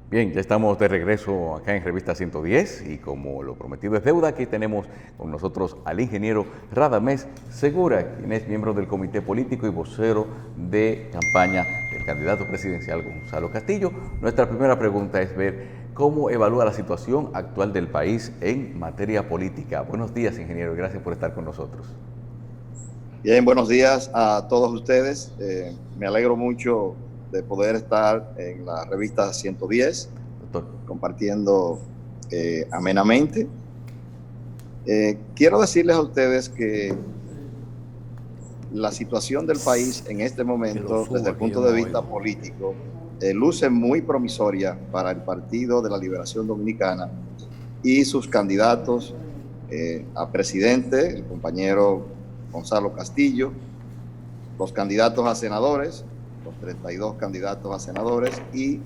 Bien, ya estamos de regreso acá en Revista 110 y como lo prometido es deuda, aquí tenemos con nosotros al ingeniero Radamés Segura, quien es miembro del comité político y vocero de campaña del candidato presidencial Gonzalo Castillo. Nuestra primera pregunta es ver cómo evalúa la situación actual del país en materia política. Buenos días, ingeniero, y gracias por estar con nosotros. Bien, buenos días a todos ustedes. Me alegro mucho de poder estar en la revista 110, Doctor. compartiendo amenamente. Quiero decirles a ustedes que la situación del país en este momento, desde el punto de vista político, luce muy promisoria para el Partido de la Liberación Dominicana y sus candidatos a presidente, el compañero Gonzalo Castillo, los candidatos a senadores, los 32 candidatos a senadores y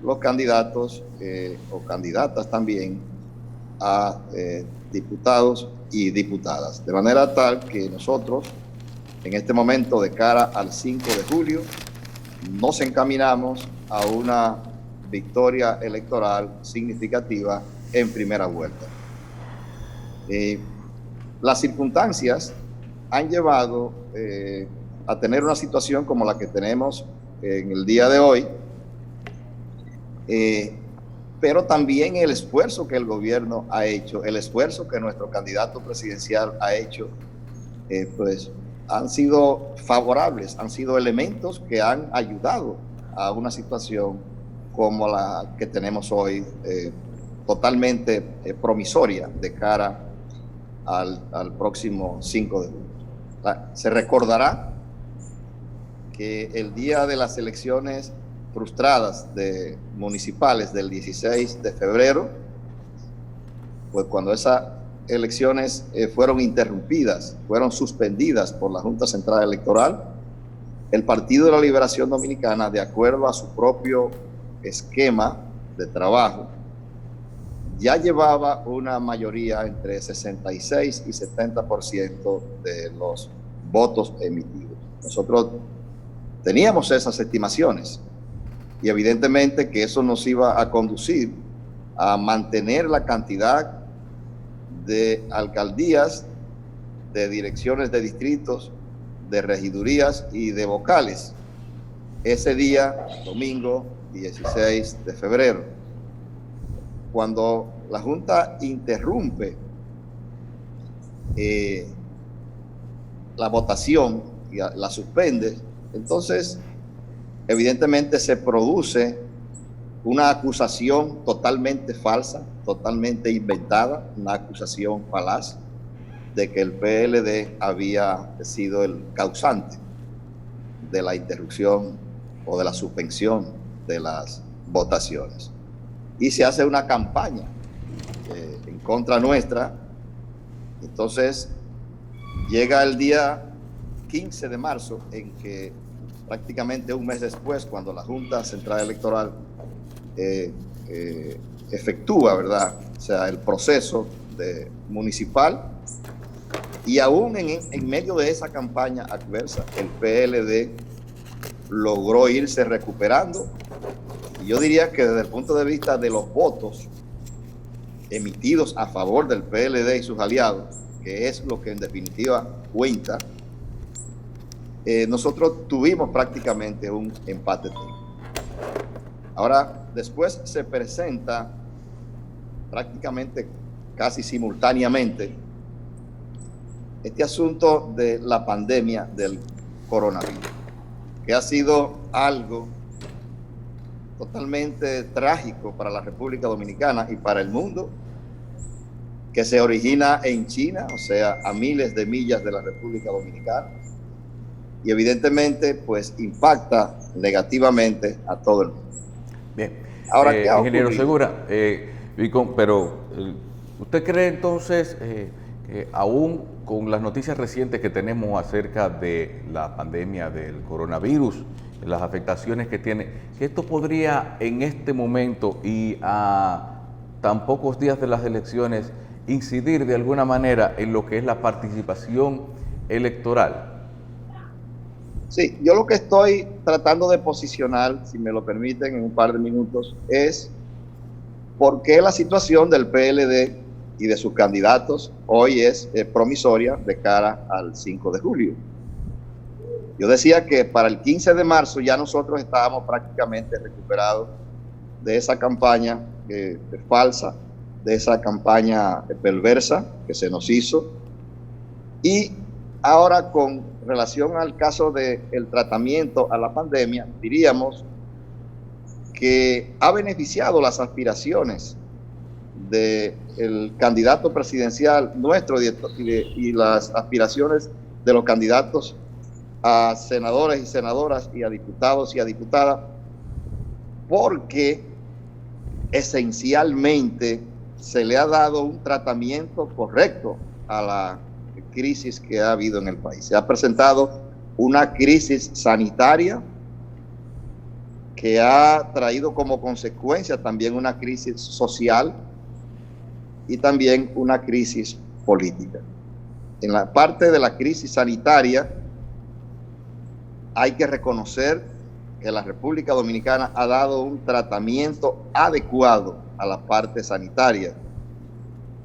los candidatos o candidatas también a diputados y diputadas. De manera tal que nosotros, en este momento, de cara al 5 de julio, nos encaminamos a una victoria electoral significativa en primera vuelta. Las circunstancias han llevado a tener una situación como la que tenemos en el día de hoy, pero también el esfuerzo que el gobierno ha hecho, el esfuerzo que nuestro candidato presidencial ha hecho, pues han sido favorables, han sido elementos que han ayudado a una situación como la que tenemos hoy, totalmente promisoria de cara al próximo 5 de julio. Se recordará que el día de las elecciones frustradas municipales del 16 de febrero, pues cuando esas elecciones fueron interrumpidas, fueron suspendidas por la Junta Central Electoral, el Partido de la Liberación Dominicana, de acuerdo a su propio esquema de trabajo, ya llevaba una mayoría entre 66 y 70% de los votos emitidos. Nosotros teníamos esas estimaciones y evidentemente que eso nos iba a conducir a mantener la cantidad de alcaldías, de direcciones de distritos, de regidurías y de vocales ese día, domingo 16 de febrero. Cuando la Junta interrumpe la votación y la suspende, entonces evidentemente se produce una acusación totalmente falsa, totalmente inventada, una acusación falaz de que el PLD había sido el causante de la interrupción o de la suspensión de las votaciones. Y se hace una campaña en contra nuestra. Entonces llega el día 15 de marzo en que prácticamente un mes después, cuando la Junta Central Electoral efectúa, ¿verdad?, o sea, el proceso municipal, y aún en medio de esa campaña adversa, el PLD logró irse recuperando. Y yo diría que desde el punto de vista de los votos emitidos a favor del PLD y sus aliados, que es lo que en definitiva cuenta, nosotros tuvimos prácticamente un empate técnico. Ahora, después se presenta prácticamente casi simultáneamente este asunto de la pandemia del coronavirus, que ha sido algo totalmente trágico para la República Dominicana y para el mundo, que se origina en China, o sea, a miles de millas de la República Dominicana, y evidentemente pues impacta negativamente a todo el mundo. Bien, ahora, ¿qué ha ingeniero ocurrido? Segura, pero ¿usted cree entonces que aún con las noticias recientes que tenemos acerca de la pandemia del coronavirus, las afectaciones que tiene, que esto podría en este momento y a tan pocos días de las elecciones incidir de alguna manera en lo que es la participación electoral? Sí, yo lo que estoy tratando de posicionar, si me lo permiten en un par de minutos, es por qué la situación del PLD y de sus candidatos hoy es promisoria de cara al 5 de julio. Yo decía que para el 15 de marzo ya nosotros estábamos prácticamente recuperados de esa campaña falsa, de esa campaña perversa que se nos hizo. Y ahora, con relación al caso del tratamiento a la pandemia, diríamos que ha beneficiado las aspiraciones del candidato presidencial nuestro y las aspiraciones de los candidatos a senadores y senadoras y a diputados y a diputadas, porque esencialmente se le ha dado un tratamiento correcto a la crisis que ha habido en el país. Se ha presentado una crisis sanitaria que ha traído como consecuencia también una crisis social y también una crisis política. En la parte de la crisis sanitaria hay que reconocer que la República Dominicana ha dado un tratamiento adecuado a la parte sanitaria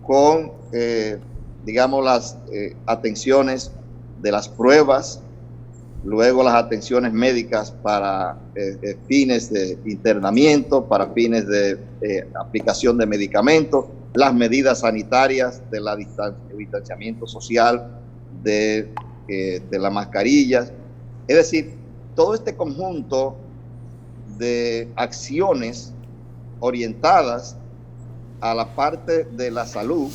con, digamos, las atenciones de las pruebas, luego las atenciones médicas para fines de internamiento, para fines de aplicación de medicamentos, las medidas sanitarias del distanciamiento social, de las mascarillas. Es decir, todo este conjunto de acciones orientadas a la parte de la salud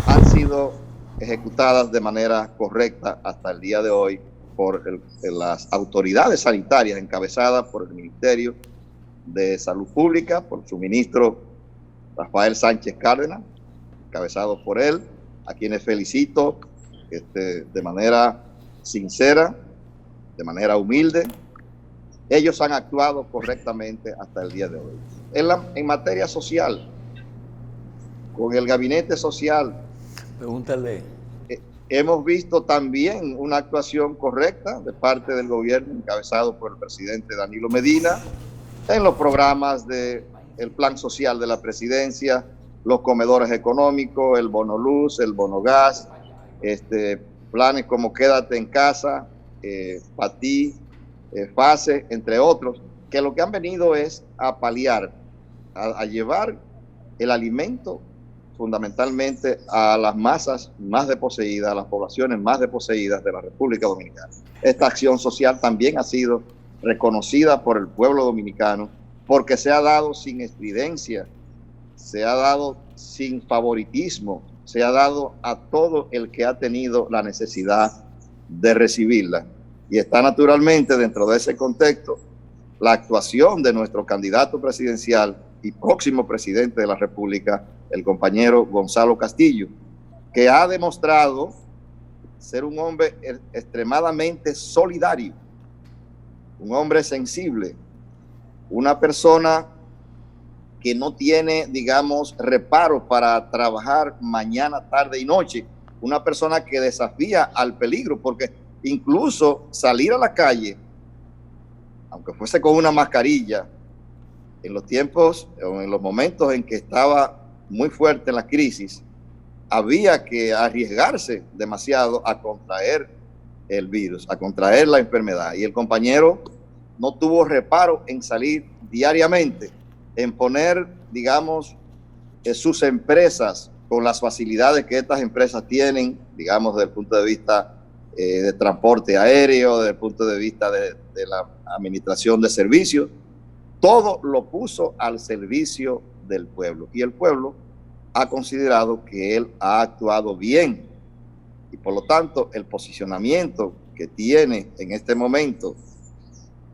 han sido ejecutadas de manera correcta hasta el día de hoy por las autoridades sanitarias encabezadas por el Ministerio de Salud Pública, por su ministro Rafael Sánchez Cárdenas, encabezado por él, a quienes felicito de manera sincera, de manera humilde. Ellos han actuado correctamente hasta el día de hoy. En materia social, con el gabinete social, pregúntale. Hemos visto también una actuación correcta de parte del gobierno encabezado por el presidente Danilo Medina en los programas del plan social de la presidencia, los comedores económicos, el bono luz, el bono gas, planes como Quédate en Casa, PATI, FASE, entre otros, que lo que han venido es a paliar, a llevar el alimento fundamentalmente a las masas más desposeídas, a las poblaciones más desposeídas de la República Dominicana. Esta acción social también ha sido reconocida por el pueblo dominicano porque se ha dado sin estridencia, se ha dado sin favoritismo, se ha dado a todo el que ha tenido la necesidad de recibirla. Y está naturalmente dentro de ese contexto la actuación de nuestro candidato presidencial y próximo presidente de la República, el compañero Gonzalo Castillo, que ha demostrado ser un hombre extremadamente solidario, un hombre sensible, una persona que no tiene, digamos, reparos para trabajar mañana, tarde y noche, una persona que desafía al peligro, porque incluso salir a la calle, aunque fuese con una mascarilla, en los tiempos o en los momentos en que estaba muy fuerte la crisis, había que arriesgarse demasiado a contraer el virus, a contraer la enfermedad. Y el compañero no tuvo reparo en salir diariamente, en poner, digamos, sus empresas con las facilidades que estas empresas tienen, digamos, desde el punto de vista de transporte aéreo, desde el punto de vista de la administración de servicios. Todo lo puso al servicio del pueblo y el pueblo ha considerado que él ha actuado bien y por lo tanto el posicionamiento que tiene en este momento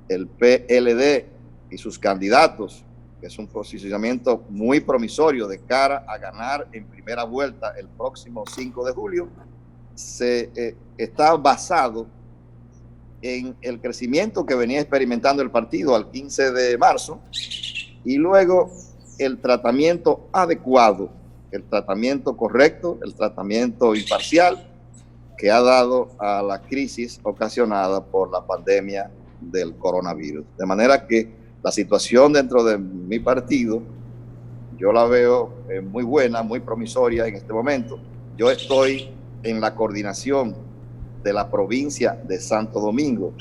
el PLD y sus candidatos, que es un posicionamiento muy promisorio de cara a ganar en primera vuelta el próximo 5 de julio, está basado en el crecimiento que venía experimentando el partido al 15 de marzo y luego el tratamiento adecuado, el tratamiento correcto, el tratamiento imparcial que ha dado a la crisis ocasionada por la pandemia del coronavirus. De manera que la situación dentro de mi partido, yo la veo muy buena, muy promisoria en este momento. Yo estoy en la coordinación de la provincia de Santo Domingo,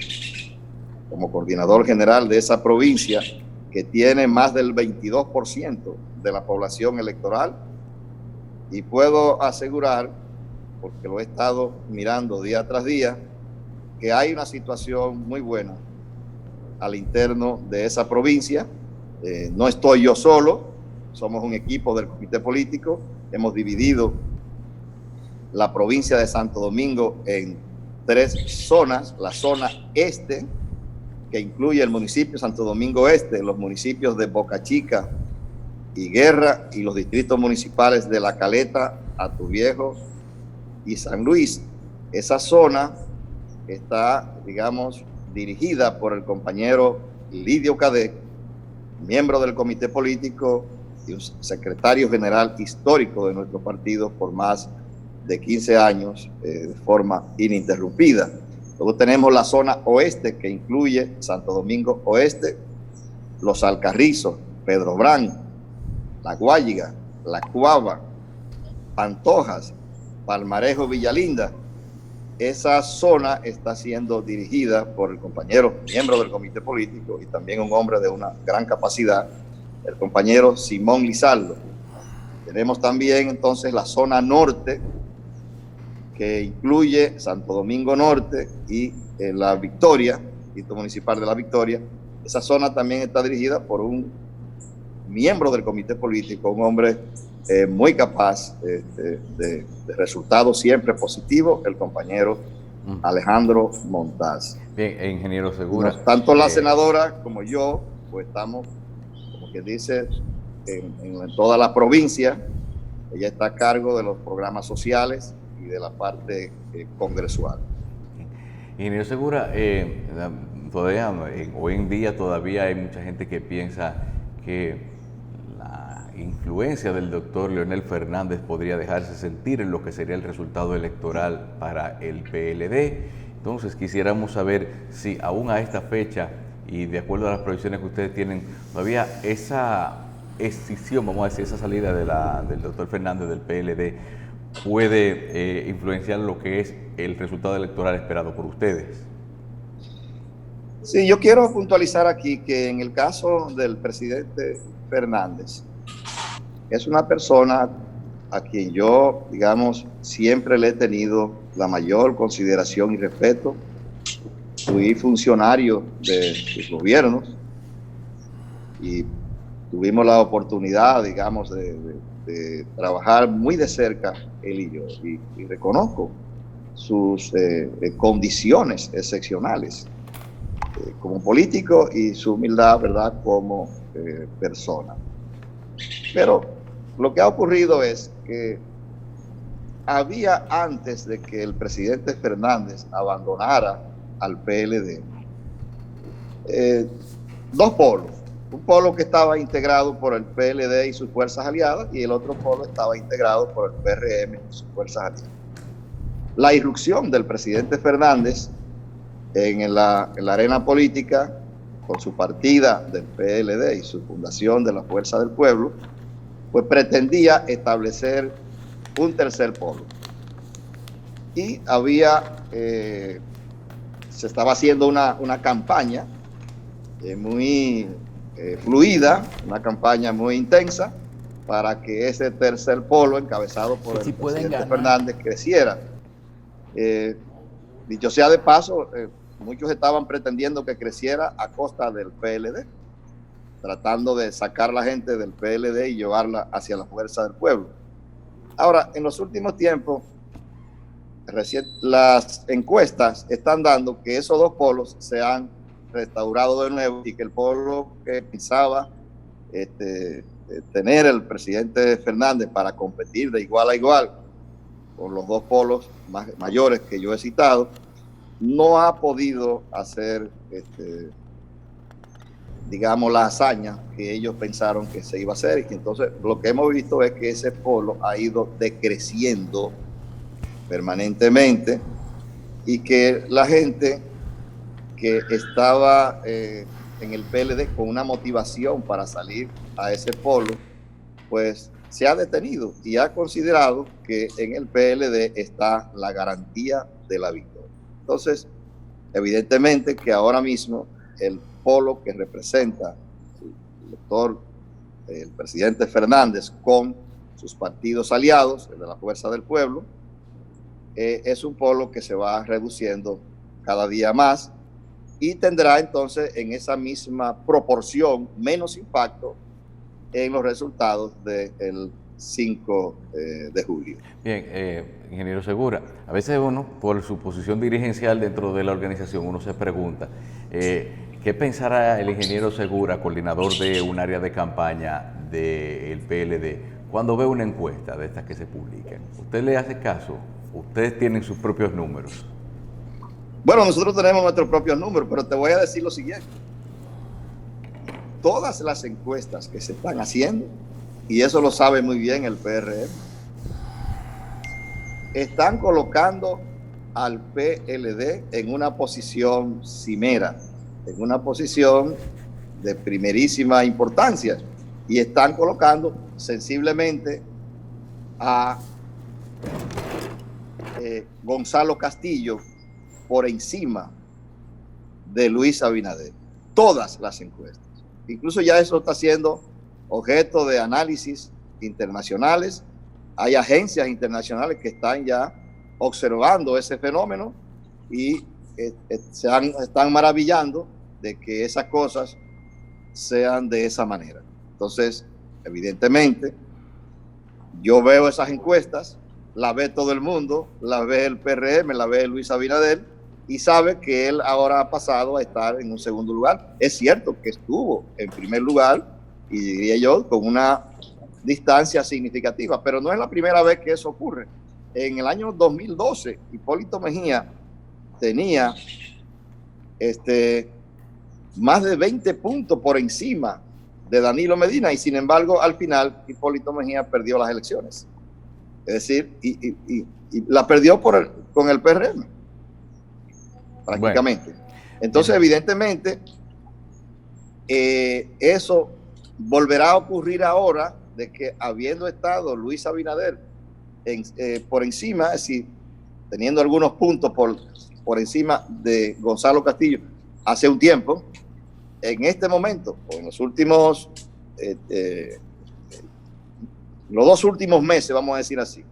como coordinador general de esa provincia, que tiene más del 22% de la población electoral, y puedo asegurar, porque lo he estado mirando día tras día, que hay una situación muy buena al interno de esa provincia. No estoy yo solo, somos un equipo del comité político, hemos dividido la provincia de Santo Domingo en 3 zonas: la zona este, que incluye el municipio de Santo Domingo Este, los municipios de Boca Chica y Guerra, y los distritos municipales de La Caleta, Atuviejo y San Luis. Esa zona está, digamos, dirigida por el compañero Lidio Cadet, miembro del comité político y un secretario general histórico de nuestro partido por más de 15 años, de forma ininterrumpida. Luego tenemos la zona oeste, que incluye Santo Domingo Oeste, Los Alcarrizos, Pedro Brán, La Guayiga, La Cuava, Pantojas, Palmarejo, Villalinda. Esa zona está siendo dirigida por el compañero, miembro del comité político y también un hombre de una gran capacidad, el compañero Simón Lizaldo. Tenemos también entonces la zona norte, que incluye Santo Domingo Norte y La Victoria, distrito municipal de La Victoria. Esa zona también está dirigida por un miembro del comité político, un hombre muy capaz de resultados siempre positivos, el compañero Alejandro Montaz. Bien, ingeniero Segura. Tanto la senadora como yo, pues estamos, como quien dice, en toda la provincia. Ella está a cargo de los programas sociales y de la parte congresual. Ingeniero Segura, todavía, hoy en día todavía hay mucha gente que piensa que la influencia del doctor Leonel Fernández podría dejarse sentir en lo que sería el resultado electoral para el PLD. Entonces quisiéramos saber si aún a esta fecha y de acuerdo a las proyecciones que ustedes tienen, todavía esa escisión, vamos a decir, esa salida del doctor Fernández del PLD puede influenciar lo que es el resultado electoral esperado por ustedes. Sí, yo quiero puntualizar aquí que en el caso del presidente Fernández, es una persona a quien yo, digamos, siempre le he tenido la mayor consideración y respeto. Fui funcionario de sus gobiernos y tuvimos la oportunidad, digamos, de trabajar muy de cerca él y yo, y reconozco sus condiciones excepcionales como político y su humildad, ¿verdad?, como persona. Pero lo que ha ocurrido es que había, antes de que el presidente Fernández abandonara al PLD, 2 polos. Un polo que estaba integrado por el PLD y sus fuerzas aliadas, y el otro polo estaba integrado por el PRM y sus fuerzas aliadas. La irrupción del presidente Fernández en la arena política, con su partida del PLD y su fundación de la Fuerza del Pueblo, pues pretendía establecer un tercer polo. Y se estaba haciendo una campaña muy fluida, una campaña muy intensa, para que ese tercer polo, encabezado por el presidente Fernández, creciera. Dicho sea de paso, muchos estaban pretendiendo que creciera a costa del PLD, tratando de sacar la gente del PLD y llevarla hacia la Fuerza del Pueblo. Ahora, en los últimos tiempos, las encuestas están dando que esos 2 polos se han restaurado de nuevo, y que el polo que pensaba tener el presidente Fernández para competir de igual a igual con los 2 polos mayores que yo he citado, no ha podido hacer, digamos, la hazaña que ellos pensaron que se iba a hacer. Y que entonces lo que hemos visto es que ese polo ha ido decreciendo permanentemente y que la gente que estaba en el PLD con una motivación para salir a ese polo, pues se ha detenido y ha considerado que en el PLD está la garantía de la victoria. Entonces, evidentemente que ahora mismo el polo que representa el doctor, el presidente Fernández con sus partidos aliados, el de la Fuerza del Pueblo, es un polo que se va reduciendo cada día más y tendrá entonces en esa misma proporción menos impacto en los resultados del 5 de julio. Bien, ingeniero Segura, a veces uno, por su posición dirigencial dentro de la organización, uno se pregunta, ¿qué pensará el ingeniero Segura, coordinador de un área de campaña del PLD, cuando ve una encuesta de estas que se publican? ¿Usted le hace caso? ¿Ustedes tienen sus propios números? Bueno, nosotros tenemos nuestros propios números, pero te voy a decir lo siguiente. Todas las encuestas que se están haciendo, y eso lo sabe muy bien el PRM, están colocando al PLD en una posición cimera, en una posición de primerísima importancia, y están colocando sensiblemente a Gonzalo Castillo por encima de Luis Abinader. Todas las encuestas. Incluso ya eso está siendo objeto de análisis internacionales. Hay agencias internacionales que están ya observando ese fenómeno y están maravillando de que esas cosas sean de esa manera. Entonces, evidentemente, yo veo esas encuestas, las ve todo el mundo, las ve el PRM, las ve Luis Abinader, y sabe que él ahora ha pasado a estar en un segundo lugar. Es cierto que estuvo en primer lugar, y diría yo, con una distancia significativa, pero no es la primera vez que eso ocurre. En el año 2012, Hipólito Mejía tenía más de 20 puntos por encima de Danilo Medina, y sin embargo, al final, Hipólito Mejía perdió las elecciones. Es decir, y la perdió con el PRM, prácticamente. Bueno. Entonces, evidentemente, eso volverá a ocurrir ahora, de que habiendo estado Luis Abinader por encima, es decir, teniendo algunos puntos por encima de Gonzalo Castillo hace un tiempo, en este momento, o en los últimos, los 2 últimos meses, vamos a decir así,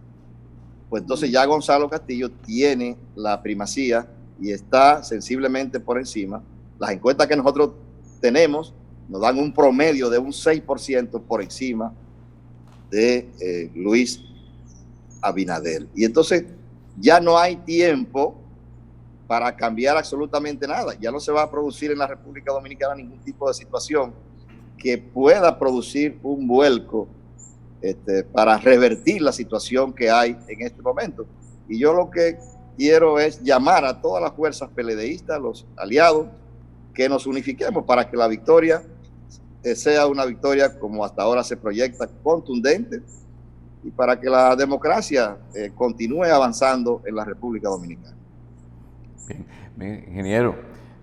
pues entonces ya Gonzalo Castillo tiene la primacía y está sensiblemente por encima. Las encuestas que nosotros tenemos nos dan un promedio de un 6% por encima de Luis Abinader. Y entonces ya no hay tiempo para cambiar absolutamente nada. Ya no se va a producir en la República Dominicana ningún tipo de situación que pueda producir un vuelco para revertir la situación que hay en este momento. Y yo lo que quiero es llamar a todas las fuerzas PLDistas, los aliados, que nos unifiquemos para que la victoria sea una victoria como hasta ahora se proyecta, contundente, y para que la democracia continúe avanzando en la República Dominicana. Bien, ingeniero,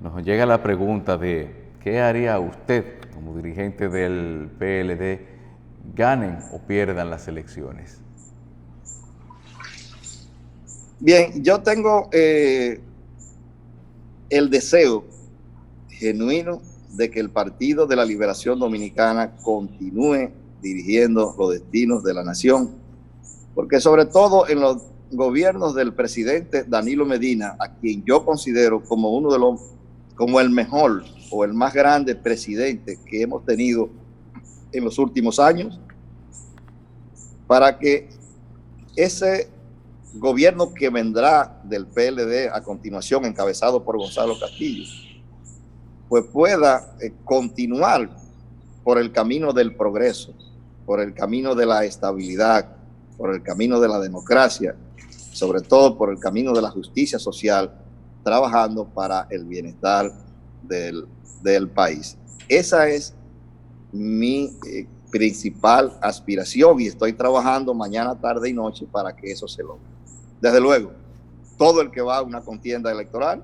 nos llega la pregunta de ¿qué haría usted como dirigente del PLD, ganen o pierdan las elecciones? Bien, yo tengo el deseo genuino de que el Partido de la Liberación Dominicana continúe dirigiendo los destinos de la nación, porque sobre todo en los gobiernos del presidente Danilo Medina, a quien yo considero como como el mejor o el más grande presidente que hemos tenido en los últimos años, para que ese gobierno que vendrá del PLD a continuación, encabezado por Gonzalo Castillo, pues pueda continuar por el camino del progreso, por el camino de la estabilidad, por el camino de la democracia, sobre todo por el camino de la justicia social, trabajando para el bienestar del país. Esa es mi principal aspiración y estoy trabajando mañana, tarde y noche para que eso se logre. Desde luego, todo el que va a una contienda electoral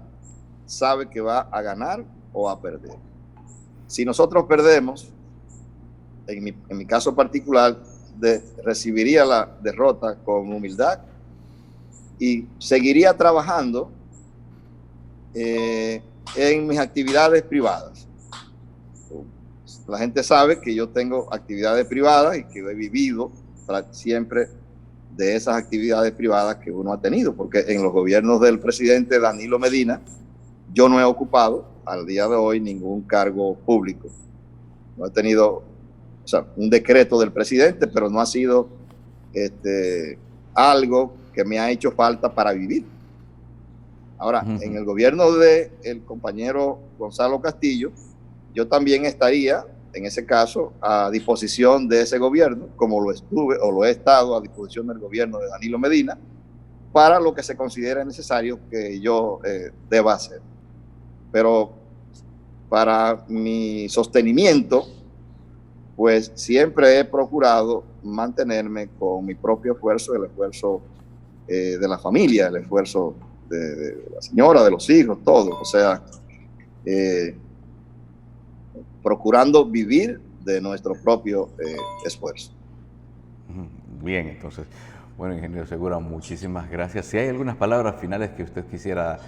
sabe que va a ganar o a perder. Si nosotros perdemos, en mi caso particular, recibiría la derrota con humildad y seguiría trabajando en mis actividades privadas. La gente sabe que yo tengo actividades privadas y que he vivido siempre de esas actividades privadas que uno ha tenido, porque en los gobiernos del presidente Danilo Medina yo no he ocupado al día de hoy ningún cargo público. No he tenido, o sea, un decreto del presidente, pero no ha sido algo que me ha hecho falta para vivir. Ahora, en el gobierno del compañero Gonzalo Castillo, yo también estaría, en ese caso, a disposición de ese gobierno, como lo estuve o lo he estado a disposición del gobierno de Danilo Medina, para lo que se considere necesario que yo deba hacer. Pero para mi sostenimiento, pues siempre he procurado mantenerme con mi propio esfuerzo, el esfuerzo de la familia, el esfuerzo de la señora, de los hijos, todo. O sea, procurando vivir de nuestro propio esfuerzo. Bien, entonces, bueno, ingeniero Segura, muchísimas gracias. Si hay algunas palabras finales que usted quisiera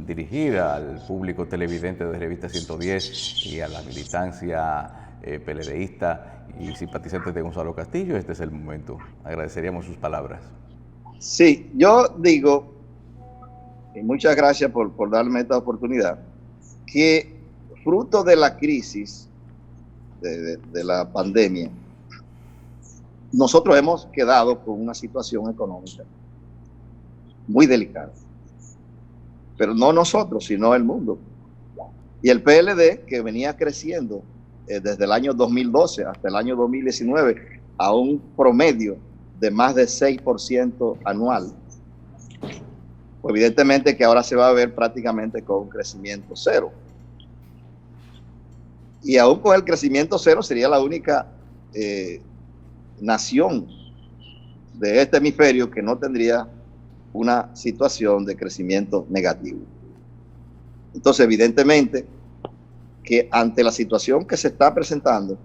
dirigir al público televidente de Revista 110 y a la militancia PLDista y simpatizantes de Gonzalo Castillo, este es el momento. Agradeceríamos sus palabras. Sí, yo digo, y muchas gracias por darme esta oportunidad, que fruto de la crisis de la pandemia, nosotros hemos quedado con una situación económica muy delicada. Pero no nosotros, sino el mundo. Y el PLD, que venía creciendo desde el año 2012 hasta el año 2019 a un promedio de más de 6% anual, pues evidentemente que ahora se va a ver prácticamente con un crecimiento cero. Y aún con el crecimiento cero sería la única nación de este hemisferio que no tendría una situación de crecimiento negativo. Entonces, evidentemente que ante la situación que se está presentando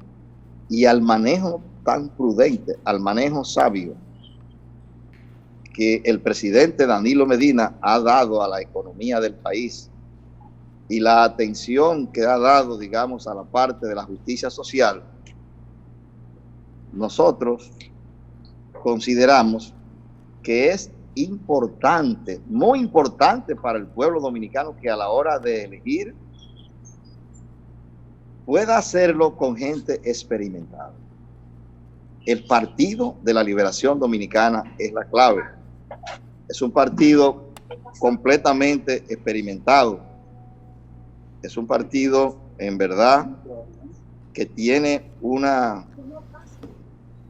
y al manejo tan prudente, al manejo sabio que el presidente Danilo Medina ha dado a la economía del país y la atención que ha dado, digamos, a la parte de la justicia social, nosotros consideramos que es importante, muy importante para el pueblo dominicano que a la hora de elegir pueda hacerlo con gente experimentada. El Partido de la Liberación Dominicana es la clave. Es un partido completamente experimentado. Es un partido, en verdad, que tiene una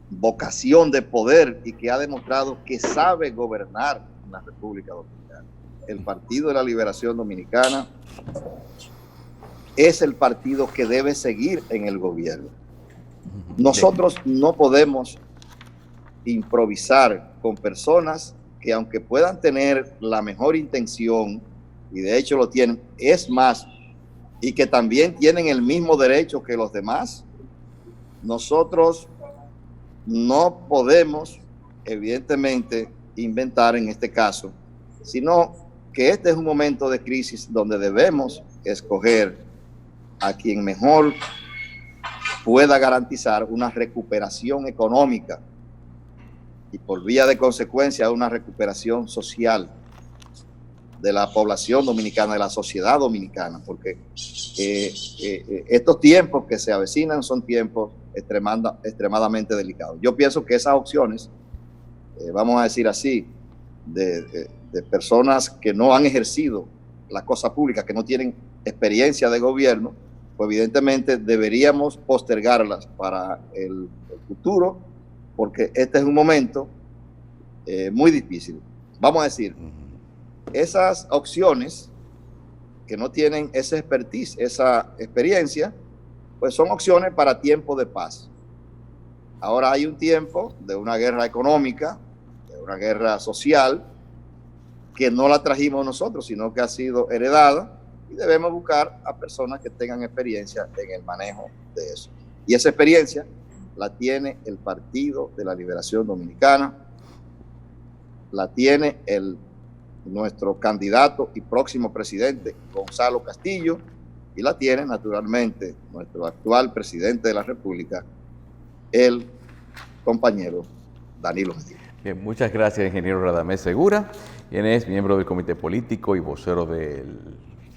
vocación de poder y que ha demostrado que sabe gobernar en la República Dominicana. El Partido de la Liberación Dominicana es el partido que debe seguir en el gobierno. Nosotros no podemos improvisar con personas que, aunque puedan tener la mejor intención, y de hecho lo tienen, es más, y que también tienen el mismo derecho que los demás, nosotros no podemos, evidentemente, inventar en este caso, sino que este es un momento de crisis donde debemos escoger a quien mejor pueda garantizar una recuperación económica y por vía de consecuencia una recuperación social de la población dominicana, de la sociedad dominicana, porque estos tiempos que se avecinan son tiempos extremadamente delicados. Yo pienso que esas opciones, vamos a decir así, de personas que no han ejercido la cosa pública, que no tienen experiencia de gobierno, pues evidentemente deberíamos postergarlas para el futuro, porque este es un momento muy difícil. Vamos a decir, esas opciones que no tienen esa expertise, esa experiencia, pues son opciones para tiempo de paz. Ahora hay un tiempo de una guerra económica, de una guerra social, que no la trajimos nosotros, sino que ha sido heredada, y debemos buscar a personas que tengan experiencia en el manejo de eso. Y esa experiencia la tiene el Partido de la Liberación Dominicana, la tiene nuestro candidato y próximo presidente, Gonzalo Castillo, y la tiene naturalmente nuestro actual presidente de la República, el compañero Danilo Medina. Bien, muchas gracias, ingeniero Radamés Segura, quien es miembro del comité político y vocero del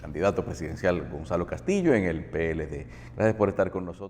candidato presidencial Gonzalo Castillo en el PLD. Gracias por estar con nosotros.